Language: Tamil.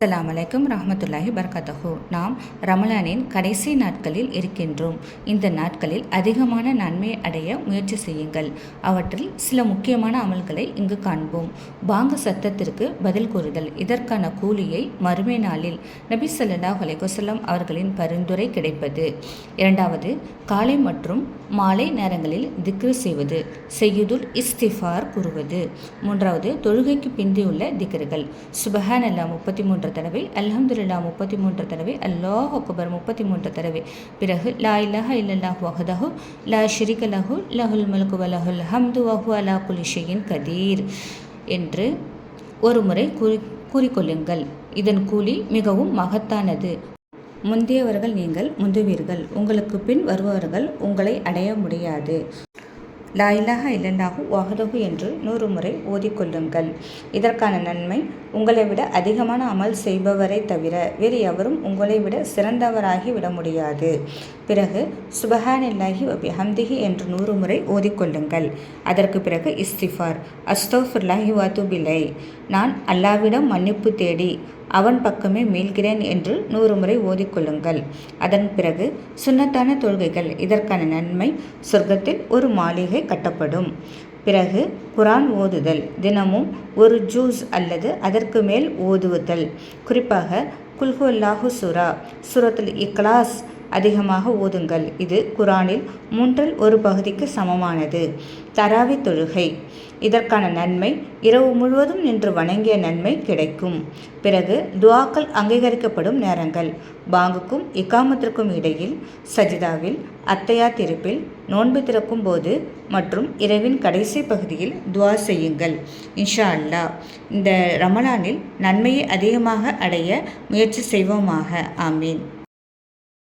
அஸ்ஸலாமு அலைக்கும் ரஹ்மத்துல்லாஹி பரகாத்துஹு. நாம் ரமலானின் கடைசி நாட்களில் இருக்கின்றோம். இந்த நாட்களில் அதிகமான நன்மை அடைய முயற்சி செய்யுங்கள். அவற்றில் சில முக்கியமான அமல்களை இங்கு காண்போம். பாங்கு சத்தத்திற்கு பதில் கூறுதல். இதற்கான கூலியை மறுமை நாளில் நபி ஸல்லல்லாஹு அலைஹி வஸல்லம் அவர்களின் பரிந்துரை கிடைப்பது. இரண்டாவது, காலை மற்றும் மாலை நேரங்களில் திக்ரு செய்வது, செய்யுதுல் இஸ்திஃபார் கூறுவது. மூன்றாவது, தொழுகைக்கு பிந்தியுள்ள திக்ருகள். சுபஹானல்லாஹ் 33 தடவை, அல்ஹம்துலில்லாஹ் 33 தடவை, அல்லாஹ் அக்பர் 33 தடவை. பிறகு லா இலாஹ இல்லல்லாஹு வஹ்தஹு லா ஷரீக லஹு லஹுல் முல்கு வ லஹுல் ஹம்து வ ஹுவ அலா குல்லி ஷைஇன் கதீர் என்று ஒரு முறை கூறிக்கொள்ளுங்கள். இதன் கூலி மிகவும் மகத்தானது. முந்தியவர்கள் நீங்கள் முந்துவீர்கள், உங்களுக்கு பின் வருபவர்கள் உங்களை அடைய முடியாது. லா இலாஹ இல்லல்லாஹு வஹ்தஹு என்று 100 முறை ஓதிக்கொள்ளுங்கள். இதற்கான நன்மை உங்களை விட அதிகமான அமல் செய்பவரை தவிர வேறு எவரும் உங்களை விட சிறந்தவராகி விட முடியாது. பிறகு சுபஹானல்லாஹி வ பிஹம்திஹி என்று 100 முறை ஓதிக்கொள்ளுங்கள். அதற்கு பிறகு இஸ்திஃபார், அஸ்தக்ஃபிருல்லாஹி வ அத்தூபு இலைஹ், நான் அல்லாஹ்விடம் மன்னிப்பு தேடி அவன் பக்கமே மீள்கிறேன் என்று 100 முறை ஓதிக்கொள்ளுங்கள். அதன் பிறகு சுன்னத்தான தொழுகைகள். இதற்கான நன்மை சொர்க்கத்தில் ஒரு மாளிகை கட்டப்படும். பிறகு குரான் ஓதுதல், தினமும் ஒரு ஜூஸ் அல்லது அதற்கு மேல் ஓதுவதல். குறிப்பாக குல் ஹுவல்லாஹு சூரத்துல் இக்லாஸ் அதிகமாக ஓதுங்கள். இது குரானில் 1/3 பகுதிக்கு சமமானது. தராவி தொழுகை. இதற்கான நன்மை இரவு முழுவதும் நின்று வணங்கிய நன்மை கிடைக்கும். பிறகு துஆக்கள் அங்கீகரிக்கப்படும் நேரங்கள். பாங்குக்கும் இகாமத்திற்கும் இடையில், சஜிதாவில், அத்தையாத் இருப்பில், நோன்பு திறக்கும் போது மற்றும் இரவின் கடைசி பகுதியில் துஆ செய்யுங்கள். இன்ஷா அல்லாஹ் இந்த ரமலானில் நன்மையை அதிகமாக அடைய முயற்சி செய்வோமாக. ஆமீன்.